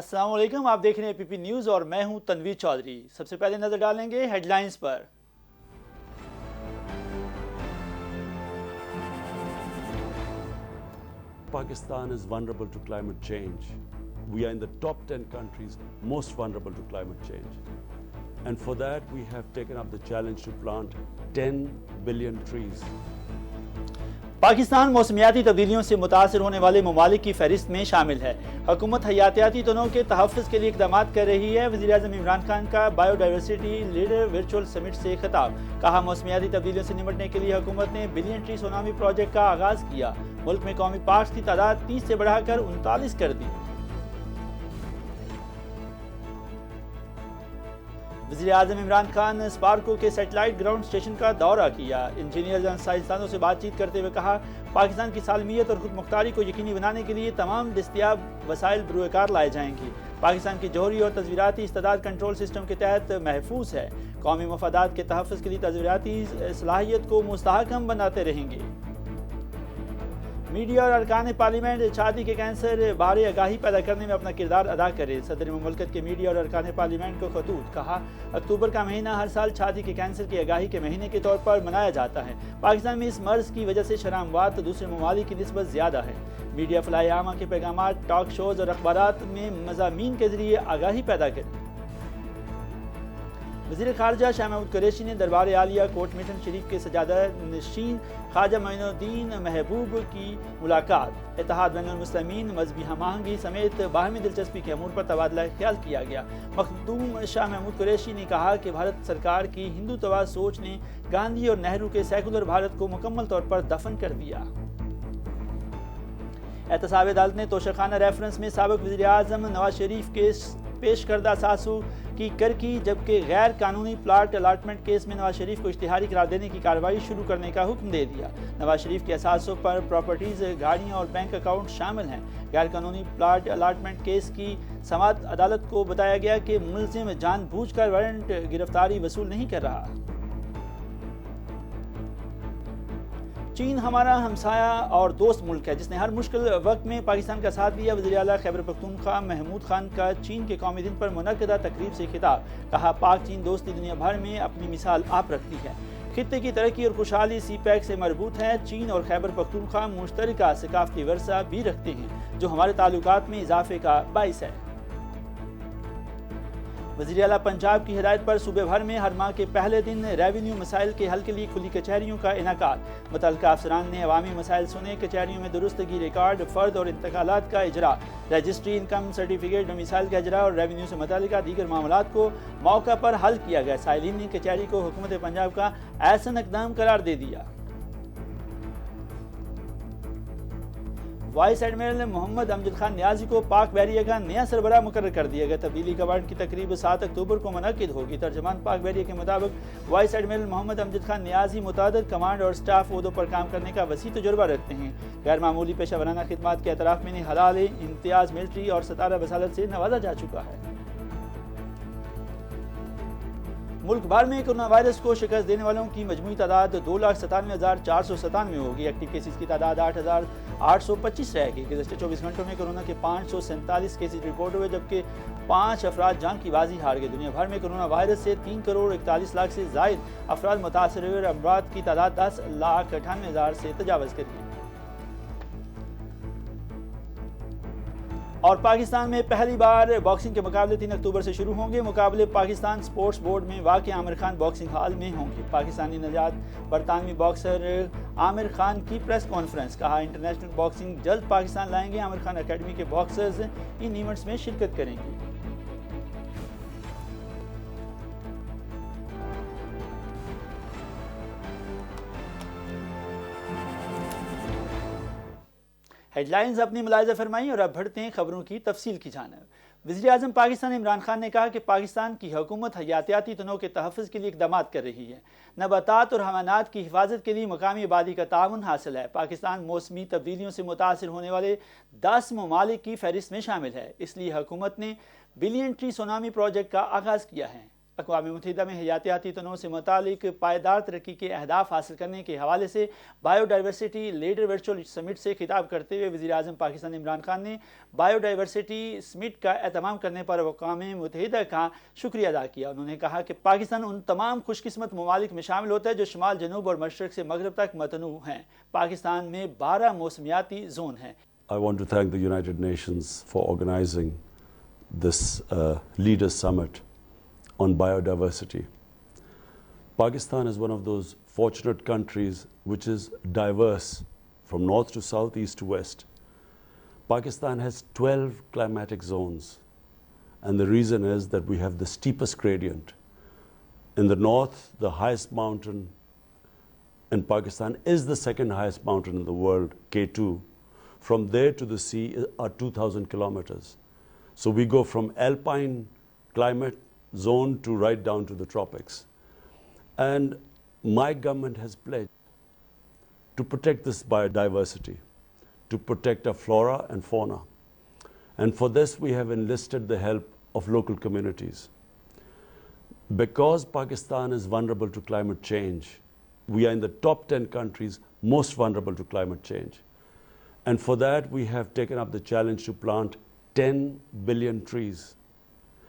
السلام علیکم، آپ دیکھ رہے ہیں پی پی نیوز اور میں ہوں تنویر چودھری۔ سب سے پہلے نظر ڈالیں گے ہیڈ لائنز پر۔ Pakistan is vulnerable to climate change. We are in the top 10 countries most vulnerable to climate change. And for that, we have taken up the challenge to plant 10 billion trees. Pakistan موسمیاتی تبدیلیوں سے متاثر ہونے والے ممالک کی فہرست میں شامل ہے۔ حکومت حیاتیاتی تنوع کے تحفظ کے لیے اقدامات کر رہی ہے۔ وزیراعظم عمران خان کا بایو ڈائیورسٹی لیڈر ورچوئل سمٹ سے خطاب۔ کہا موسمیاتی تبدیلیوں سے نمٹنے کے لیے حکومت نے بلین ٹری سونامی پروجیکٹ کا آغاز کیا۔ ملک میں قومی پارکس کی تعداد 30 سے بڑھا کر 39 کر دی۔ وزیراعظم عمران خان اسپارکو کے سیٹلائٹ گراؤنڈ اسٹیشن کا دورہ کیا۔ انجینئرز اور سائنسدانوں سے بات چیت کرتے ہوئے کہا پاکستان کی سالمیت اور خود مختاری کو یقینی بنانے کے لیے تمام دستیاب وسائل بروئے کار لائے جائیں گے۔ پاکستان کی جوہری اور تصویراتی استعداد کنٹرول سسٹم کے تحت محفوظ ہے۔ قومی مفادات کے تحفظ کے لیے تصویراتی صلاحیت کو مستحکم بناتے رہیں گے۔ میڈیا اور ارکان پارلیمنٹ چھاتی کے کینسر بارے آگاہی پیدا کرنے میں اپنا کردار ادا کرے۔ صدر مملکت کے میڈیا اور ارکان پارلیمنٹ کو خطوط۔ کہا اکتوبر کا مہینہ ہر سال چھاتی کے کینسر کی آگاہی کے مہینے کے طور پر منایا جاتا ہے۔ پاکستان میں اس مرض کی وجہ سے شرح اموات دوسرے ممالک کی نسبت زیادہ ہے۔ میڈیا فلاح عامہ کے پیغامات، ٹاک شوز اور اخبارات میں مضامین کے ذریعے آگاہی پیدا کریں۔ وزیر خارجہ شاہ محمود قریشی نے دربار عالیہ کوٹ میٹن شریف کے سجادہ نشین خواجہ معین الدین محبوب کی ملاقات۔ اتحاد بین المسلمین، مذہبی ہم آہنگی سمیت باہمی دلچسپی کے امور پر تبادلہ خیال کیا گیا۔ مخدوم شاہ محمود قریشی نے کہا کہ بھارت سرکار کی ہندوتوا سوچ نے گاندھی اور نہرو کے سیکولر بھارت کو مکمل طور پر دفن کر دیا۔ احتساب عدالت نے توشخانہ ریفرنس میں سابق وزیر اعظم نواز شریف کے پیش کردہ اثاثوں کی کرکی، جبکہ غیر قانونی پلاٹ الاٹمنٹ کیس میں نواز شریف کو اشتہاری قرار دینے کی کارروائی شروع کرنے کا حکم دے دیا۔ نواز شریف کے اثاثوں پر پراپرٹیز، گاڑیاں اور بینک اکاؤنٹ شامل ہیں۔ غیر قانونی پلاٹ الاٹمنٹ کیس کی سماعت عدالت کو بتایا گیا کہ ملزم جان بوجھ کر وارنٹ گرفتاری وصول نہیں کر رہا۔ چین ہمارا ہمسایہ اور دوست ملک ہے جس نے ہر مشکل وقت میں پاکستان کا ساتھ دیا۔ وزیر اعلیٰ خیبر پختونخوا محمود خان کا چین کے قومی دن پر منعقدہ تقریب سے خطاب۔ کہا پاک چین دوستی دنیا بھر میں اپنی مثال آپ رکھتی ہے۔ خطے کی ترقی اور خوشحالی سی پیک سے مربوط ہے۔ چین اور خیبر پختونخوا مشترکہ ثقافتی ورثہ بھی رکھتے ہیں جو ہمارے تعلقات میں اضافے کا باعث ہے۔ وزیر اعلیٰ پنجاب کی ہدایت پر صوبے بھر میں ہر ماہ کے پہلے دن ریونیو مسائل کے حل کے لیے کھلی کچہریوں کا انعقاد۔ متعلقہ افسران نے عوامی مسائل سنے۔ کچہریوں میں درستگی ریکارڈ، فرد اور انتقالات کا اجرا، رجسٹری، انکم سرٹیفکیٹ، ڈومیسائل کا اجرا اور ریونیو سے متعلقہ دیگر معاملات کو موقع پر حل کیا گیا۔ سائلین نے کچہری کو حکومت پنجاب کا احسن اقدام قرار دے دیا۔ وائس ایڈمرل محمد امجد خان نیازی کو پاک بحریہ کا نیا سربراہ مقرر کر دیا گیا۔ تبدیلی کمانڈ کی تقریب 7 اکتوبر کو منعقد ہوگی۔ ترجمان پاک بحریہ کے مطابق وائس ایڈمرل محمد امجد خان نیازی متعدد کمانڈ اور سٹاف عہدوں پر کام کرنے کا وسیع تجربہ رکھتے ہیں۔ غیر معمولی پیشہ ورانہ خدمات کے اعتراف میں انہیں حلال امتیاز ملٹری اور ستارہ بصالت سے نوازا جا چکا ہے۔ ملک بھر میں کورونا وائرس کو شکست دینے والوں کی مجموعی تعداد 2,97,497 ہوگی۔ ایکٹیو کیسز کی تعداد 8,825 رہ گئی۔ گزشتہ 24 گھنٹوں میں کورونا کے 547 کیسز رپورٹ ہوئے جبکہ 5 افراد جان کی بازی ہار گئے۔ دنیا بھر میں کورونا وائرس سے 3,41,00,000 سے زائد افراد متاثر ہوئے اور اموات کی تعداد 10,98,000 سے تجاوز کر گئی۔ اور پاکستان میں پہلی بار باکسنگ کے مقابلے 3 اکتوبر سے شروع ہوں گے۔ مقابلے پاکستان سپورٹس بورڈ میں واقع عامر خان باکسنگ ہال میں ہوں گے۔ پاکستانی نژاد برطانوی باکسر عامر خان کی پریس کانفرنس۔ کہا انٹرنیشنل باکسنگ جلد پاکستان لائیں گے۔ عامر خان اکیڈمی کے باکسرز ان ایونٹس میں شرکت کریں گے۔ ہیڈ لائنز اپنی ملاحظہ فرمائیں اور اب بڑھتے ہیں خبروں کی تفصیل کی جانب۔ وزیر اعظم پاکستان عمران خان نے کہا کہ پاکستان کی حکومت حیاتیاتی تنوع کے تحفظ کے لیے اقدامات کر رہی ہے۔ نباتات اور حیوانات کی حفاظت کے لیے مقامی آبادی کا تعاون حاصل ہے۔ پاکستان موسمی تبدیلیوں سے متاثر ہونے والے 10 ممالک کی فہرست میں شامل ہے، اس لیے حکومت نے بلین ٹری سونامی پروجیکٹ کا آغاز کیا ہے۔ اقوام متحدہ میں حیاتیاتی تنوع سے متعلق پائیدار ترقی کے اہداف حاصل کرنے کے حوالے سے بایو ڈائیورسٹی لیڈر ورچوئل سمٹ سے خطاب کرتے ہوئے وزیر اعظم پاکستان عمران خان نے بایو ڈائیورسٹی سمٹ کا اہتمام کرنے پر اقوام متحدہ کا شکریہ ادا کیا۔ انہوں نے کہا کہ پاکستان ان تمام خوش قسمت ممالک میں شامل ہوتا ہے جو شمال، جنوب اور مشرق سے مغرب تک متنوع ہیں۔ پاکستان میں 12 موسمیاتی زون ہیں۔ I want to thank the United Nations for organizing this Leaders Summit on biodiversity. Pakistan is one of those fortunate countries which is diverse from north to south, east to west. Pakistan has 12 climatic zones, and the reason is that we have the steepest gradient. In the north, the highest mountain in Pakistan is the second highest mountain in the world, K2. From there to the sea are 2,000 kilometers. So we go from alpine climate zone to right down to the tropics. And my government has pledged to protect this biodiversity, to protect our flora and fauna. And for this, we have enlisted the help of local communities. Because Pakistan is vulnerable to climate change, we are in the top 10 countries most vulnerable to climate change. And for that, we have taken up the challenge to plant 10 billion trees.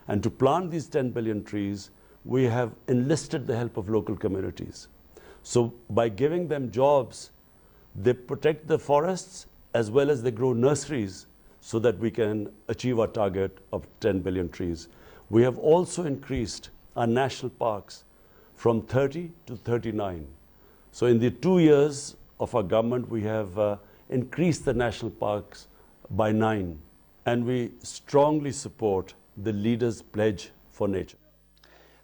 And to plant these 10 billion trees, we have enlisted the help of local communities. So by giving them jobs, they protect the forests as well as they grow nurseries so that we can achieve our target of 10 billion trees. We have also increased our national parks from 30 to 39. So in the 2 years of our government, we have increased the national parks by 9. And we strongly support the leaders' pledge for nature.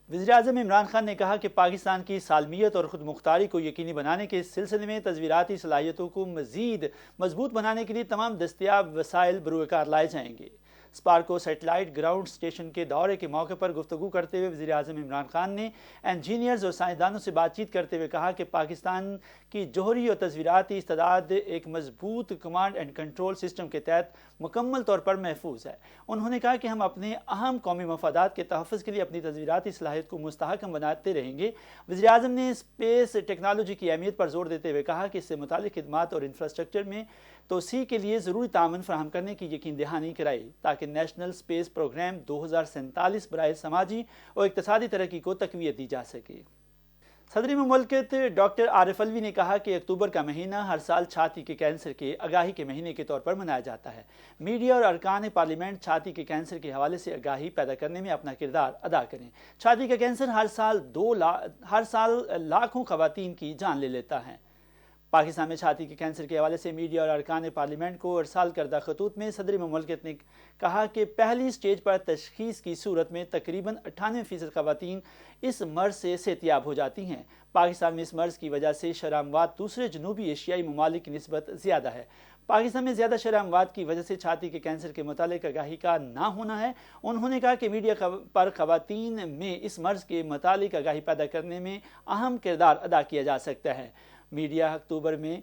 وزیر اعظم عمران خان نے کہا کہ پاکستان کی سالمیت اور خود مختاری کو یقینی بنانے کے سلسلے میں تصویراتی صلاحیتوں کو مزید مضبوط بنانے کے لیے تمام دستیاب وسائل بروئے کار لائے جائیں گے۔ اسپارکو سیٹلائٹ گراؤنڈ اسٹیشن کے دورے کے موقع پر گفتگو کرتے ہوئے وزیر اعظم عمران خان نے انجینئرز اور سائنسدانوں سے بات چیت کرتے ہوئے کہا کہ پاکستان کی جوہری اور تصویراتی استعداد ایک مضبوط کمانڈ اینڈ کنٹرول سسٹم کے تحت مکمل طور پر محفوظ ہے۔ انہوں نے کہا کہ ہم اپنے اہم قومی مفادات کے تحفظ کے لیے اپنی تصویراتی صلاحیت کو مستحکم بناتے رہیں گے۔ وزیر اعظم نے اسپیس ٹیکنالوجی کی اہمیت پر زور دیتے ہوئے کہا کہ اس سے متعلق خدمات اور انفراسٹرکچر میں توسیع کے لیے ضروری تعاون فراہم کرنے کی یقین دہانی کرائی تاکہ نیشنل اسپیس پروگرام 2047 برائے سماجی اور اقتصادی ترقی کو تقویت دی جا سکے۔ صدر مملکت ڈاکٹر عارف علوی نے کہا کہ اکتوبر کا مہینہ ہر سال چھاتی کے کینسر کے آگاہی کے مہینے کے طور پر منایا جاتا ہے۔ میڈیا اور ارکان پارلیمنٹ چھاتی کے کینسر کے حوالے سے آگاہی پیدا کرنے میں اپنا کردار ادا کریں۔ چھاتی کا کینسر ہر سال لاکھوں خواتین کی جان لے لیتا ہے۔ پاکستان میں چھاتی کے کینسر کے حوالے سے میڈیا اور ارکان پارلیمنٹ کو ارسال کردہ خطوط میں صدر مملکت نے کہا کہ پہلی سٹیج پر تشخیص کی صورت میں تقریباً 98% خواتین اس مرض سے صحتیاب ہو جاتی ہیں۔ پاکستان میں اس مرض کی وجہ سے شرح اموات دوسرے جنوبی ایشیائی ممالک کی نسبت زیادہ ہے۔ پاکستان میں زیادہ شرح اموات کی وجہ سے چھاتی کے کینسر کے متعلق آگاہی کا نہ ہونا ہے۔ انہوں نے کہا کہ میڈیا پر خواتین میں اس مرض کے متعلق آگاہی پیدا کرنے میں اہم کردار ادا کیا جا سکتا ہے۔ میڈیا اکتوبر میں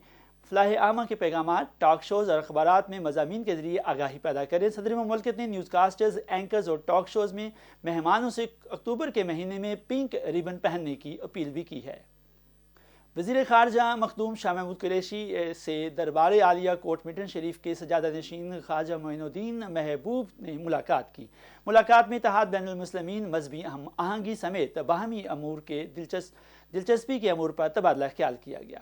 فلاح عامہ کے پیغامات، ٹاک شوز اور اخبارات میں مضامین کے ذریعے آگاہی پیدا کریں۔ صدر مملکت نے نیوز کاسٹرز، اینکرز اور ٹاک شوز میں مہمانوں سے اکتوبر کے مہینے میں پنک ریبن پہننے کی اپیل بھی کی ہے۔ وزیر خارجہ مخدوم شاہ محمود قریشی سے دربار عالیہ کوٹ میٹن شریف کے سجادہ نشین خواجہ معین الدین محبوب نے ملاقات کی۔ ملاقات میں اتحاد بین المسلمین، مذہبی ہم آہنگی سمیت باہمی امور کے دلچسپی کے امور پر تبادلہ خیال کیا گیا۔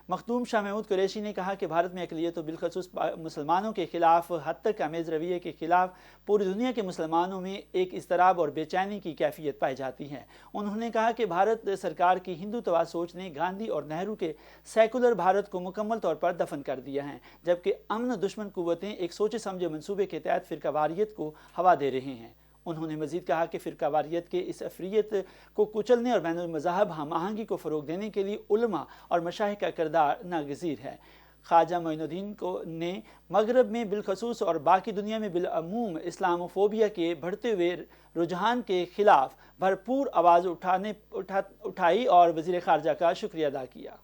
مخدوم شاہ محمود قریشی نے کہا کہ بھارت میں اقلیت و بالخصوص مسلمانوں کے خلاف حد تک آمیز رویے کے خلاف پوری دنیا کے مسلمانوں میں ایک اضطراب اور بے چینی کی کیفیت پائی جاتی ہے۔ انہوں نے کہا کہ بھارت سرکار کی ہندوتوا سوچ نے گاندھی اور نہرو کے سیکولر بھارت کو مکمل طور پر دفن کر دیا ہے، جبکہ امن دشمن قوتیں ایک سوچے سمجھے منصوبے کے تحت فرقہ واریت کو ہوا دے رہے ہیں۔ انہوں نے مزید کہا کہ فرقہ واریت کے اس افریت کو کچلنے اور بین المذاہب ہم آہنگی کو فروغ دینے کے لیے علماء اور مشائخ کا کردار ناگزیر ہے۔ خواجہ معین الدین نے مغرب میں بالخصوص اور باقی دنیا میں بالعموم اسلاموفوبیا کے بڑھتے ہوئے رجحان کے خلاف بھرپور آواز اٹھائی اور وزیر خارجہ کا شکریہ ادا کیا۔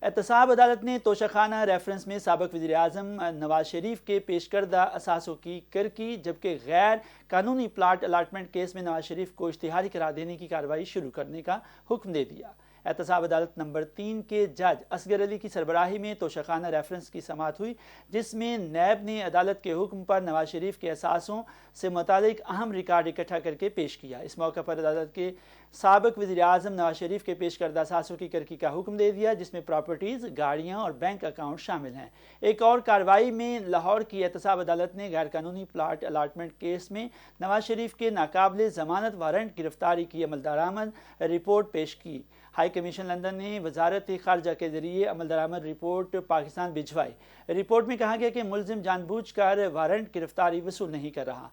احتساب عدالت نے توشخانہ ریفرنس میں سابق وزیر اعظم نواز شریف کے پیش کردہ اثاثوں کی کرکی جبکہ غیر قانونی پلاٹ الاٹمنٹ کیس میں نواز شریف کو اشتہاری قرار دینے کی کارروائی شروع کرنے کا حکم دے دیا۔ احتساب عدالت نمبر 3 کے جج اصغر علی کی سربراہی میں توشخانہ ریفرنس کی سماعت ہوئی، جس میں نیب نے عدالت کے حکم پر نواز شریف کے اثاثوں سے متعلق اہم ریکارڈ اکٹھا کر کے پیش کیا۔ اس موقع پر عدالت کے سابق وزیر اعظم نواز شریف کے پیش کردہ اثاثوں کی کرکی کا حکم دے دیا، جس میں پراپرٹیز، گاڑیاں اور بینک اکاؤنٹ شامل ہیں۔ ایک اور کارروائی میں لاہور کی احتساب عدالت نے غیر قانونی پلاٹ الاٹمنٹ کیس میں نواز شریف کے ناقابل ضمانت وارنٹ گرفتاری کی عمل درآمد رپورٹ پیش کی۔ ہائی کمیشن لندن نے وزارت خارجہ کے ذریعے عمل درآمد رپورٹ پاکستان بھجوائی۔ رپورٹ میں کہا گیا کہ ملزم جان بوجھ کر وارنٹ گرفتاری وصول نہیں کر رہا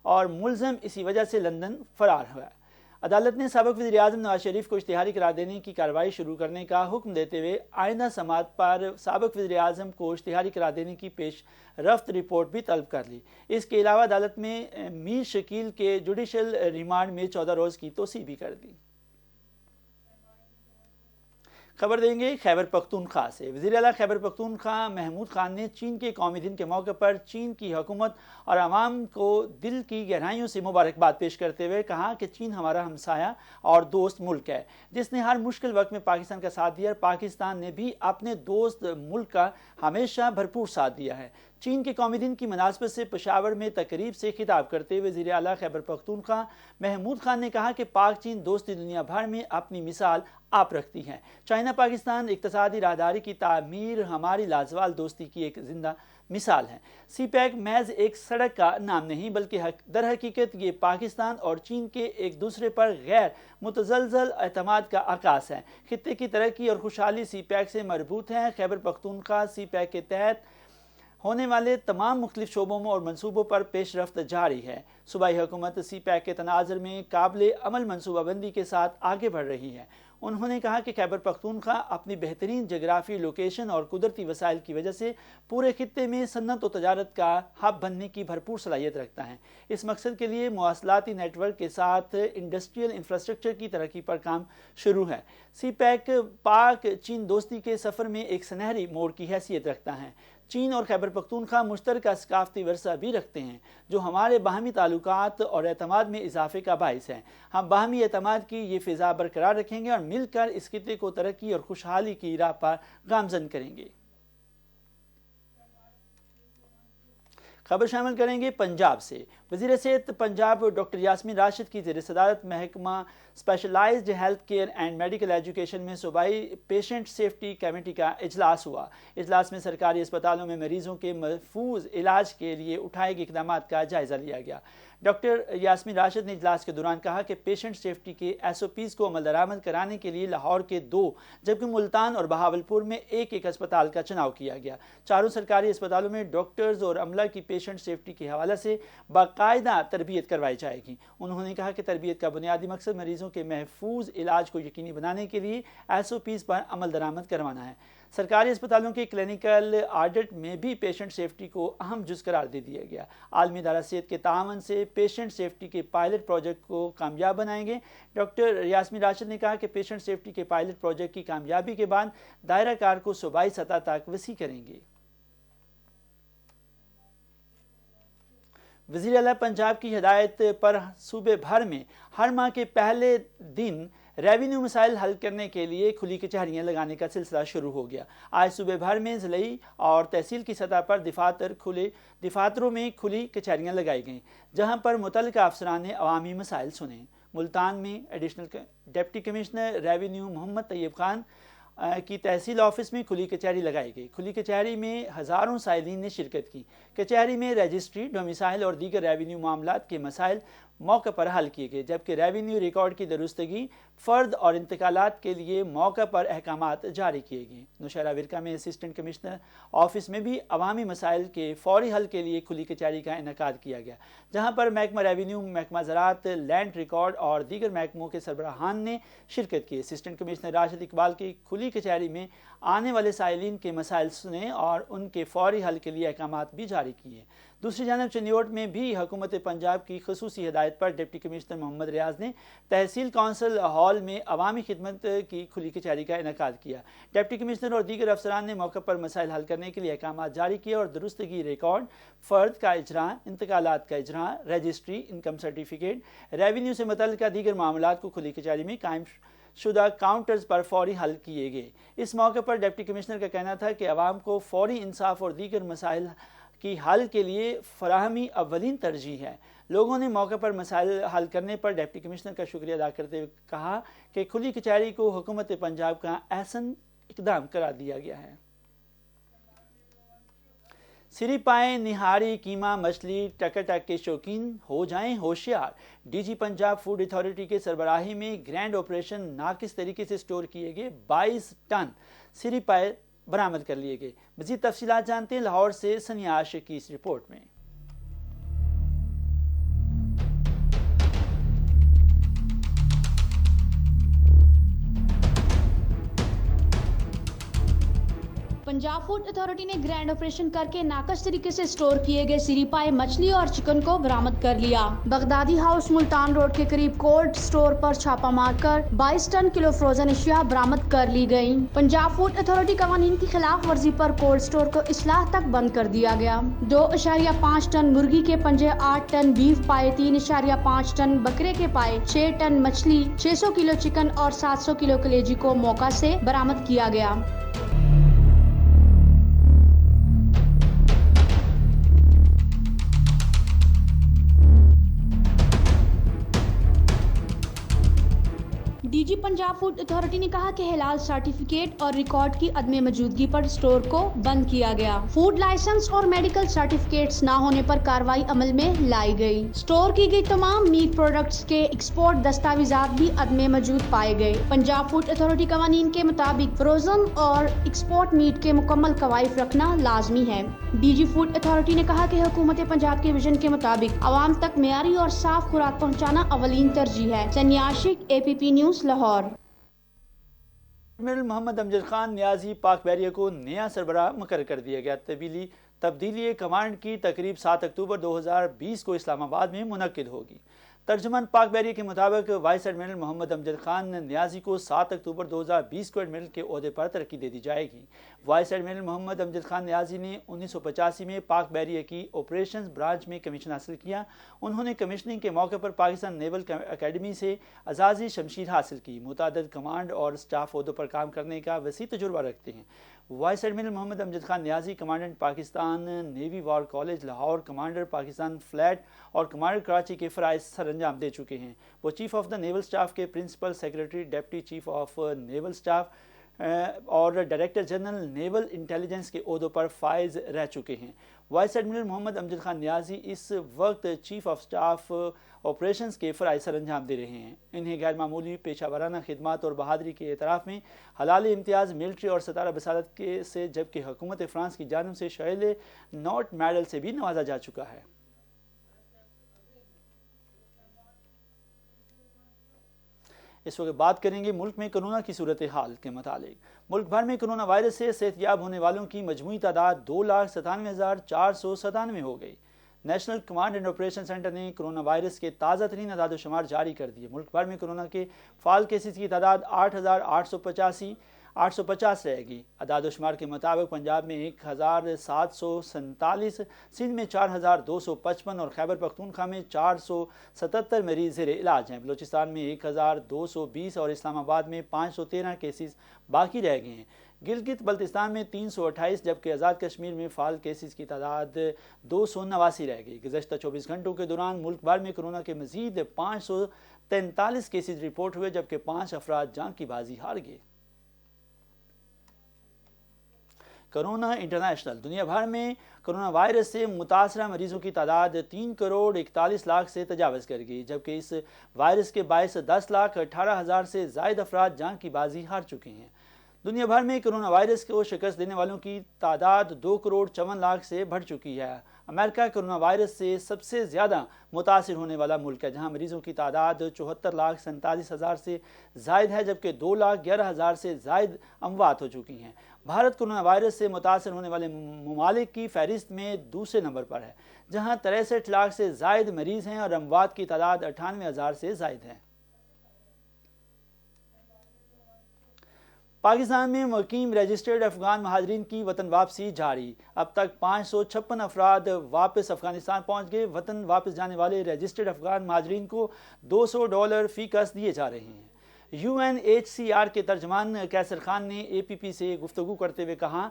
اور ملزم اسی وجہ سے لندن فرار ہوا۔ عدالت نے سابق وزیر اعظم نواز شریف کو اشتہاری قرار دینے کی کارروائی شروع کرنے کا حکم دیتے ہوئے آئندہ سماعت پر سابق وزیر اعظم کو اشتہاری قرار دینے کی پیش رفت رپورٹ بھی طلب کر لی۔ اس کے علاوہ عدالت میں میر شکیل کے جوڈیشل ریمانڈ میں 14 روز کی توسیع بھی کر دی۔ خبر دیں گے خیبر پختونخوا سے۔ وزیر اعلیٰ خیبر پختونخوا محمود خان نے چین کے قومی دن کے موقع پر چین کی حکومت اور عوام کو دل کی گہرائیوں سے مبارکباد پیش کرتے ہوئے کہا کہ چین ہمارا ہمسایہ اور دوست ملک ہے، جس نے ہر مشکل وقت میں پاکستان کا ساتھ دیا اور پاکستان نے بھی اپنے دوست ملک کا ہمیشہ بھرپور ساتھ دیا ہے۔ چین کے قومی دن کی مناسبت سے پشاور میں تقریب سے خطاب کرتے ہوئے وزیر اعلیٰ خیبر پختونخوا محمود خان نے کہا کہ پاک چین دوستی دنیا بھر میں اپنی مثال آپ رکھتی ہیں۔ چائنا پاکستان اقتصادی راہداری کی تعمیر ہماری لازوال دوستی کی ایک زندہ مثال ہے۔ سی پیک محض ایک سڑک کا نام نہیں بلکہ در حقیقت یہ پاکستان اور چین کے ایک دوسرے پر غیر متزلزل اعتماد کا عکاس ہے۔ خطے کی ترقی اور خوشحالی سی پیک سے مربوط ہے۔ خیبر پختونخوا سی پیک کے تحت ہونے والے تمام مختلف شعبوں اور منصوبوں پر پیش رفت جاری ہے۔ صوبائی حکومت سی پیک کے تناظر میں قابل عمل منصوبہ بندی کے ساتھ آگے بڑھ رہی ہے۔ انہوں نے کہا کہ خیبر پختونخوا اپنی بہترین جغرافی لوکیشن اور قدرتی وسائل کی وجہ سے پورے خطے میں صنعت و تجارت کا ہب بننے کی بھرپور صلاحیت رکھتا ہے۔ اس مقصد کے لیے مواصلاتی نیٹ ورک کے ساتھ انڈسٹریل انفراسٹرکچر کی ترقی پر کام شروع ہے۔ سی پیک پاک چین دوستی کے سفر میں ایک سنہری موڑ کی حیثیت رکھتا ہے۔ چین اور خیبر پختونخوا مشترکہ ثقافتی ورثہ بھی رکھتے ہیں جو ہمارے باہمی تعلقات اور اعتماد میں اضافے کا باعث ہے۔ ہم باہمی اعتماد کی یہ فضا برقرار رکھیں گے اور مل کر اس خطے کو ترقی اور خوشحالی کی راہ پر گامزن کریں گے۔ خبر شامل کریں گے پنجاب سے۔ وزیر صحت پنجاب ڈاکٹر یاسمین راشد کی زیر صدارت محکمہ specialized health care and medical education میں صوبائی پیشنٹ سیفٹی کمیٹی کا اجلاس ہوا۔ اجلاس میں سرکاری اسپتالوں میں مریضوں کے محفوظ علاج کے لیے اٹھائے گئے اقدامات کا جائزہ لیا گیا۔ ڈاکٹر یاسمین راشد نے اجلاس کے دوران کہا کہ پیشنٹ سیفٹی کے SOPs کو عمل درآمد کرانے کے لیے لاہور کے 2 جبکہ ملتان اور بہاولپور میں ایک اسپتال کا چناؤ کیا گیا۔ چاروں سرکاری اسپتالوں میں ڈاکٹرز اور عملہ کی پیشنٹ سیفٹی کے حوالے سے باقاعدہ تربیت کروائی جائے گی۔ انہوں نے کہا کہ تربیت کا بنیادی مقصد مریضوں کے محفوظ علاج کو یقینی بنانے کے لیے SOPs پر عمل درآمد کروانا ہے۔ سرکاری اسپتالوں کے کلینیکل آڈٹ میں بھی پیشنٹ سیفٹی کو اہم جز قرار دے دیا گیا۔ عالمی ادارہ صحت کے تعاون سے پیشنٹ سیفٹی کے پائلٹ پروجیکٹ کو کامیاب بنائیں گے۔ ڈاکٹر یاسمین راشد نے کہا کہ پیشنٹ سیفٹی کے پائلٹ پروجیکٹ کی کامیابی کے بعد دائرہ کار کو صوبائی سطح تک وسیع کریں گے۔ وزیر اعلیٰ پنجاب کی ہدایت پر صوبے بھر میں ہر ماہ کے پہلے دن ریونیو مسائل حل کرنے کے لیے کھلی کچہریاں لگانے کا سلسلہ شروع ہو گیا۔ آج صوبے بھر میں ضلعی اور تحصیل کی سطح پر دفاتروں میں کھلی کچہریاں لگائی گئیں جہاں پر متعلقہ افسران نے عوامی مسائل سنے۔ ملتان میں ایڈیشنل ڈپٹی کمشنر ریونیو محمد طیب خان کی تحصیل آفس میں کھلی کچہری لگائی گئی۔ کھلی کچہری میں ہزاروں سائلین نے شرکت کی۔ کچہری میں رجسٹری، ڈومیسائل اور دیگر ریونیو معاملات کے مسائل موقع پر حل کیے گئے جبکہ ریونیو ریکارڈ کی درستگی، فرد اور انتقالات کے لیے موقع پر احکامات جاری کیے گئے۔ نوشہرہ ورکہ میں اسسٹنٹ کمشنر آفس میں بھی عوامی مسائل کے فوری حل کے لیے کھلی کچہری کا انعقاد کیا گیا جہاں پر محکمہ ریونیو، محکمہ زراعت، لینڈ ریکارڈ اور دیگر محکموں کے سربراہان نے شرکت کی۔ اسسٹنٹ کمشنر راشد اقبال کی کھلی کچہری میں آنے والے سائلین کے مسائل سنے اور ان کے فوری حل کے لیے احکامات بھی جاری کیے۔ دوسری جانب چنیوٹ میں بھی حکومت پنجاب کی خصوصی ہدایت ہدایت پر ڈپٹی کمشنر محمد ریاض نے تحصیل کونسل ہال میں عوامی خدمت کی کھلی کچہری کا انعقاد کیا۔ ڈپٹی کمشنر اور دیگر افسران نے موقع پر مسائل حل کرنے کے لیے احکامات جاری کیے اور درستگی ریکارڈ، فرد کا اجراء، انتقالات کا اجراء، رجسٹری، انکم سرٹیفکیٹ، ریونیو سے متعلقہ دیگر معاملات کو کھلی کچہری میں قائم شدہ کاؤنٹرز پر فوری حل کیے گئے۔ اس موقع پر ڈپٹی کمشنر کا کہنا تھا کہ عوام کو فوری انصاف اور دیگر مسائل کی حل کے لیے فراہمی اولین ترجیح ہے۔ لوگوں نے موقع پر مسائل حل کرنے پر ڈپٹی کمشنر کا شکریہ ادا کرتے ہوئے کہا کہ کھلی کچہری کو حکومت پنجاب کا احسن اقدام قرار دیا گیا ہے۔ سری پائے نہاری قیمہ مچھلی ٹکاٹک کے شوقین ہو جائیں ہوشیار۔ D G Punjab food authority کے سربراہی میں گرینڈ آپریشن ناقص طریقے سے سٹور کیے گئے 22 ٹن سری پائے برآمد کر لیے گئے۔ مزید تفصیلات جانتے ہیں لاہور سے سنیا عاشق کی اس رپورٹ میں۔ پنجاب فوڈ اتھارٹی نے گرینڈ آپریشن کر کے ناقص طریقے سے سٹور کیے گئے سری پائے مچھلی اور چکن کو برآمد کر لیا۔ بغدادی ہاؤس ملتان روڈ کے قریب کولڈ سٹور پر چھاپہ مار کر 22 ٹن کلو فروزن اشیاء برآمد کر لی گئی۔ پنجاب فوڈ اتھارٹی قوانین کی خلاف ورزی پر کولڈ سٹور کو اصلاح تک بند کر دیا گیا۔ 2.5 ٹن مرغی کے پنجے، 8 ٹن بیف پائے، 3.5 ٹن بکرے کے پائے، 6 ٹن مچھلی، 600 کلو چکن اور 700 کلو کلیجی کو موقع سے برآمد کیا گیا۔ D G Punjab food authority نے کہا کہ حلال سرٹیفکیٹ اور ریکارڈ کی عدم موجودگی پر سٹور کو بند کیا گیا۔ فوڈ لائسنس اور میڈیکل سرٹیفکیٹس نہ ہونے پر کارروائی عمل میں لائی گئی۔ سٹور کی گئی تمام میٹ پروڈکٹس کے ایکسپورٹ دستاویزات بھی عدم موجود پائے گئے۔ پنجاب فوڈ اتھارٹی قوانین کے مطابق فروزن اور ایکسپورٹ میٹ کے مکمل کوائف رکھنا لازمی ہے۔ ڈی جی فوڈ اتھارٹی نے کہا کہ حکومت پنجاب کے ویژن کے مطابق عوام تک معیاری اور صاف خوراک پہنچانا اولین ترجیح ہے۔ سنیا عاشق، APP news, Lahore. Admiral Muhammad Amjad Khan نیازی پاک بحریہ کو نیا سربراہ مقرر کر دیا گیا۔ تبدیلی کمانڈ کی تقریب 7 اکتوبر 2020 کو اسلام آباد میں منعقد ہوگی۔ ترجمان پاک بحریہ کے مطابق وائس ایڈمرل محمد امجد خان نیازی کو 7 اکتوبر 2020 کو ایڈمرل کے عہدے پر ترقی دے دی جائے گی۔ وائس ایڈمرل محمد امجد خان نیازی نے 1985 میں پاک بحریہ کی آپریشنز برانچ میں کمیشن حاصل کیا۔ انہوں نے کمیشننگ کے موقع پر پاکستان نیول اکیڈمی سے اعزازی شمشیر حاصل کی۔ متعدد کمانڈ اور سٹاف عہدوں پر کام کرنے کا وسیع تجربہ رکھتے ہیں۔ Vice admiral Muhammad Amjad Khan Niazi commandant Pakistan navy war college Lahore, commander Pakistan fleet اور کمانڈر کراچی کے فرائض سر انجام دے چکے ہیں۔ وہ chief of the naval staff کے principal secretary, deputy chief of naval staff اور ڈائریکٹر جنرل نیول انٹیلیجنس کے عہدوں پر فائز رہ چکے ہیں۔ وائس ایڈمرل محمد امجد خان نیازی اس وقت چیف آف سٹاف آپریشنز کے فرائض سر انجام دے رہے ہیں۔ انہیں غیر معمولی پیشہ ورانہ خدمات اور بہادری کے اعتراف میں حلال امتیاز، ملٹری اور ستارہ بسالت سے، جبکہ حکومت فرانس کی جانب سے شعلِ نوٹ میڈل سے بھی نوازا جا چکا ہے۔ اس وقت بات کریں گے ملک میں کرونا کی صورتحال کے متعلق۔ ملک بھر میں کرونا وائرس سے صحت یاب ہونے والوں کی مجموعی تعداد 2,97,497 ہو گئی۔ National command and operation centre نے کرونا وائرس کے تازہ ترین اعداد و شمار جاری کر دیے۔ ملک بھر میں کرونا کے فعال کیسز کی تعداد 8,850 رہے گی۔ اعداد و شمار کے مطابق پنجاب میں 1,747، سندھ میں 4,255 اور خیبر پختونخوا میں 477 مریض زیر علاج ہیں۔ بلوچستان میں 1,220 اور اسلام آباد میں 513 کیسز باقی رہ گئے ہیں۔ گلگت بلتستان میں 328 جبکہ آزاد کشمیر میں فعال کیسز کی تعداد 289 رہ گئی۔ گزشتہ 24 گھنٹوں کے دوران ملک بھر میں کرونا کے مزید 543 کیسز رپورٹ ہوئے جبکہ 5 افراد جان کی بازی ہار گئے۔ Corona international. دنیا بھر میں کرونا وائرس سے متاثرہ مریضوں کی تعداد 3,41,00,000 سے تجاوز کر گئی جبکہ اس وائرس کے باعث 10,18,000 سے زائد افراد جان کی بازی ہار چکے ہیں۔ دنیا بھر میں کرونا وائرس کو شکست دینے والوں کی تعداد 2,54,00,000 سے بڑھ چکی ہے۔ امریکہ کرونا وائرس سے سب سے زیادہ متاثر ہونے والا ملک ہے، جہاں مریضوں کی تعداد 74,47,000 سے زائد ہے، جبکہ 2,11,000 سے زائد اموات ہو چکی ہیں۔ بھارت کرونا وائرس سے متاثر ہونے والے ممالک کی فہرست میں دوسرے نمبر پر ہے، جہاں 63 لاکھ سے زائد مریض ہیں اور اموات کی تعداد 98,000 سے زائد ہے۔ پاکستان میں مقیم رجسٹرڈ افغان مہاجرین کی وطن واپسی جاری۔ اب تک 556 افراد واپس افغانستان پہنچ گئے۔ وطن واپس جانے والے رجسٹرڈ افغان مہاجرین کو $200 فی کس دیے جا رہے ہیں۔ UNHCR کے ترجمان قیصر خان نے APP سے گفتگو کرتے ہوئے کہا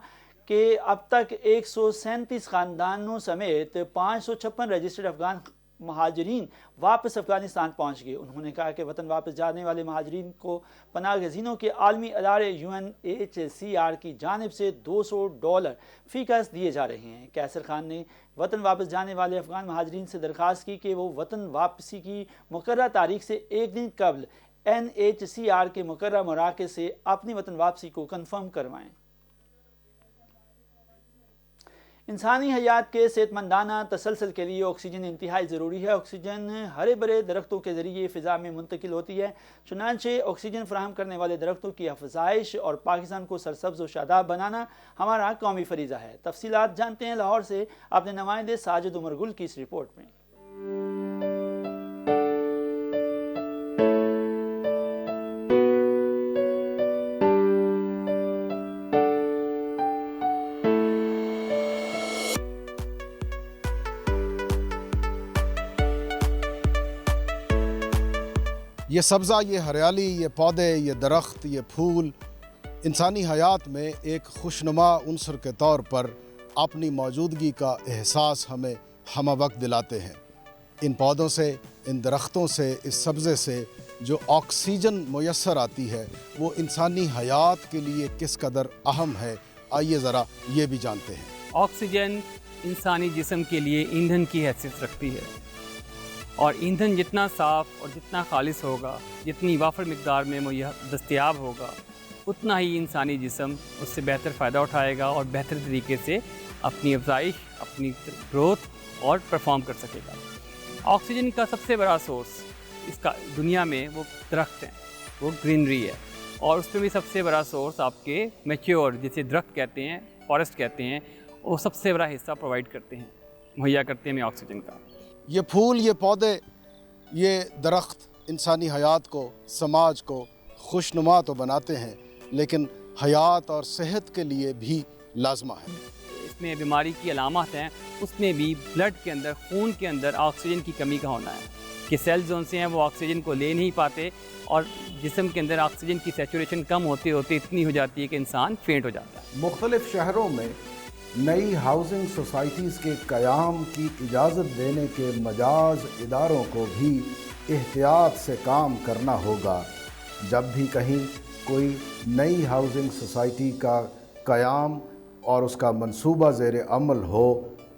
کہ اب تک 137 خاندانوں سمیت 556 رجسٹرڈ افغان مہاجرین واپس افغانستان پہنچ گئے۔ انہوں نے کہا کہ وطن واپس جانے والے مہاجرین کو پناہ گزینوں کے عالمی ادارے UNHCR کی جانب سے $200 فی کس دیے جا رہے ہیں۔ قیصر خان نے وطن واپس جانے والے افغان مہاجرین سے درخواست کی کہ وہ وطن واپسی کی مقررہ تاریخ سے ایک دن قبل NHCR کے مقررہ مراکز سے اپنی وطن واپسی کو کنفرم کروائیں۔ انسانی حیات کے صحت مندانہ تسلسل کے لیے آکسیجن انتہائی ضروری ہے۔ آکسیجن ہرے بھرے درختوں کے ذریعے فضا میں منتقل ہوتی ہے، چنانچہ آکسیجن فراہم کرنے والے درختوں کی افزائش اور پاکستان کو سرسبز و شاداب بنانا ہمارا قومی فریضہ ہے۔ تفصیلات جانتے ہیں لاہور سے اپنے نمائندے ساجد عمر گل کی اس رپورٹ میں۔ یہ سبزہ، یہ ہریالی، یہ پودے، یہ درخت، یہ پھول انسانی حیات میں ایک خوشنما عنصر کے طور پر اپنی موجودگی کا احساس ہمیں ہمہ وقت دلاتے ہیں۔ ان پودوں سے، ان درختوں سے، اس سبزے سے جو آکسیجن میسر آتی ہے وہ انسانی حیات کے لیے کس قدر اہم ہے، آئیے ذرا یہ بھی جانتے ہیں۔ آکسیجن انسانی جسم کے لیے ایندھن کی حیثیت رکھتی ہے، اور ایندھن جتنا صاف اور جتنا خالص ہوگا، جتنی وافر مقدار میں دستیاب ہوگا، اتنا ہی انسانی جسم اس سے بہتر فائدہ اٹھائے گا اور بہتر طریقے سے اپنی افزائش، اپنی گروتھ اور پرفارم کر سکے گا۔ آکسیجن کا سب سے بڑا سورس اس کا دنیا میں وہ درخت ہیں، وہ گرینری ہے، اور اس میں بھی سب سے بڑا سورس آپ کے میچیور جسے درخت کہتے ہیں، فارسٹ کہتے ہیں، وہ سب سے بڑا حصہ پرووائڈ کرتے ہیں، مہیا کرتے ہیں ہمیں آکسیجن کا۔ یہ پھول، یہ پودے، یہ درخت انسانی حیات کو، سماج کو خوشنما تو بناتے ہیں، لیکن حیات اور صحت کے لیے بھی لازمہ ہے۔ اس میں بیماری کی علامات ہیں، اس میں بھی بلڈ کے اندر، خون کے اندر آکسیجن کی کمی کا ہونا ہے، کہ سیلز جو سے ہیں وہ آکسیجن کو لے نہیں پاتے، اور جسم کے اندر آکسیجن کی سیچوریشن کم ہوتے ہوتے اتنی ہو جاتی ہے کہ انسان فینٹ ہو جاتا ہے۔ مختلف شہروں میں نئی ہاؤسنگ سوسائٹیز کے قیام کی اجازت دینے کے مجاز اداروں کو بھی احتیاط سے کام کرنا ہوگا۔ جب بھی کہیں کوئی نئی ہاؤسنگ سوسائٹی کا قیام اور اس کا منصوبہ زیر عمل ہو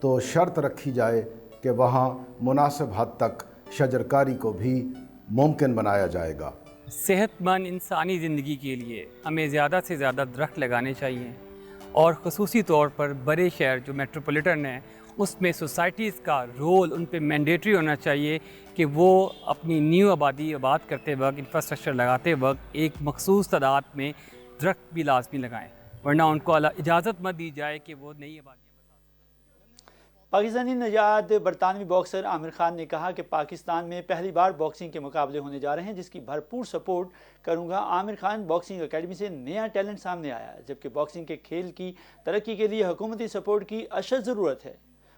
تو شرط رکھی جائے کہ وہاں مناسب حد تک شجرکاری کو بھی ممکن بنایا جائے گا۔ صحت مند انسانی زندگی کے لیے ہمیں زیادہ سے زیادہ درخت لگانے چاہیے، اور خصوصی طور پر بڑے شہر جو میٹروپولیٹن ہیں اس میں سوسائٹیز کا رول ان پہ مینڈیٹری ہونا چاہیے کہ وہ اپنی نیو آبادی آباد کرتے وقت، انفراسٹرکچر لگاتے وقت ایک مخصوص تعداد میں درخت بھی لازمی لگائیں، ورنہ ان کو اجازت مت دی جائے کہ وہ نئی آبادیاں۔ پاکستانی نژاد برطانوی باکسر عامر خان نے کہا کہ پاکستان میں پہلی بار باکسنگ کے مقابلے ہونے جا رہے ہیں، جس کی بھرپور سپورٹ کروں گا۔ عامر خان باکسنگ اکیڈمی سے نیا ٹیلنٹ سامنے آیا ہے، جبکہ باکسنگ کے کھیل کی ترقی کے لیے حکومتی سپورٹ کی اشد ضرورت ہے۔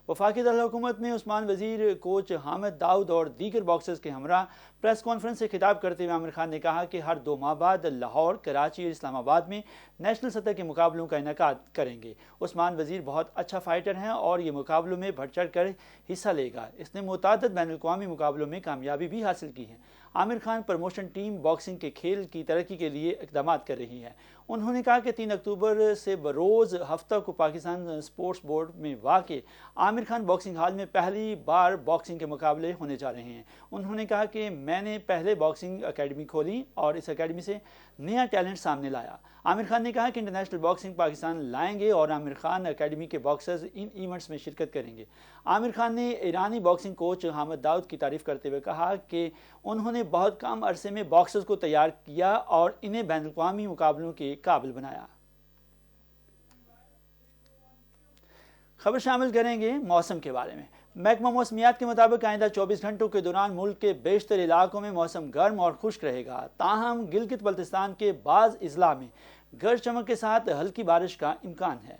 وفاقی دارالحکومت میں عثمان وزیر، کوچ حامد داؤد اور دیگر باکسرز کے ہمراہ پریس کانفرنس سے خطاب کرتے ہوئے عامر خان نے کہا کہ ہر 2 ماہ بعد لاہور، کراچی اور اسلام آباد میں نیشنل سطح کے مقابلوں کا انعقاد کریں گے۔ عثمان وزیر بہت اچھا فائٹر ہیں اور یہ مقابلوں میں بڑھ چڑھ کر حصہ لے گا۔ اس نے متعدد بین الاقوامی مقابلوں میں کامیابی بھی حاصل کی ہے۔ Aamir Khan promotion team boxing کے کھیل کی ترقی کے لیے اقدامات کر رہی ہے۔ انہوں نے کہا کہ 3 اکتوبر سے بروز ہفتہ کو پاکستان اسپورٹس بورڈ میں واقع عامر خان باکسنگ ہال میں پہلی بار باکسنگ کے مقابلے ہونے جا رہے ہیں۔ انہوں نے کہا کہ میں نے پہلے باکسنگ اکیڈمی کھولی اور اس اکیڈمی سے نیا ٹیلنٹ سامنے لایا۔ عامر خان نے کہا کہ انٹرنیشنل باکسنگ پاکستان لائیں گے اور عامر خان اکیڈمی کے باکسرز ان ایونٹس میں شرکت کریں گے۔ عامر خان نے ایرانی باکسنگ کوچ حامد داؤد کی تعریف کرتے ہوئے کہا کہ انہوں نے بہت کم عرصے میں باکسرز کو تیار کیا اور انہیں بین الاقوامی مقابلوں کے قابل بنایا۔ خبر شامل کریں گے موسم کے بارے میں۔ محکمہ موسمیات کے مطابق آئندہ 24 گھنٹوں کے دوران ملک کے بیشتر علاقوں میں موسم گرم اور خشک رہے گا، تاہم گلگت بلتستان کے بعض اضلاع میں گرج چمک کے ساتھ ہلکی بارش کا امکان ہے۔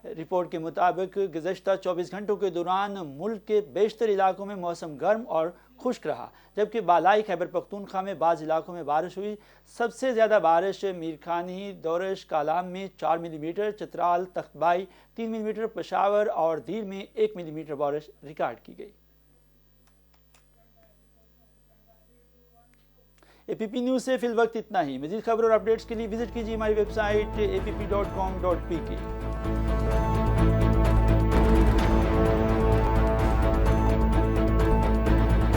رپورٹ کے مطابق گزشتہ 24 گھنٹوں کے دوران ملک کے بیشتر علاقوں میں موسم گرم اور خشک رہا، جبکہ بالائی خیبر پختونخوا میں بعض علاقوں میں بارش ہوئی۔ سب سے زیادہ بارش میرخانی، دورش، کالام میں 4 ملی میٹر، چترال، تختبائی 3 ملی میٹر، پشاور اور دیر میں 1 ملی میٹر بارش ریکارڈ کی گئی۔ APP نیوز سے فی الوقت اتنا ہی۔ مزید خبر اور اپڈیٹس کے لیے وزٹ کیجیے ہماری ویب سائٹ app.com.pk۔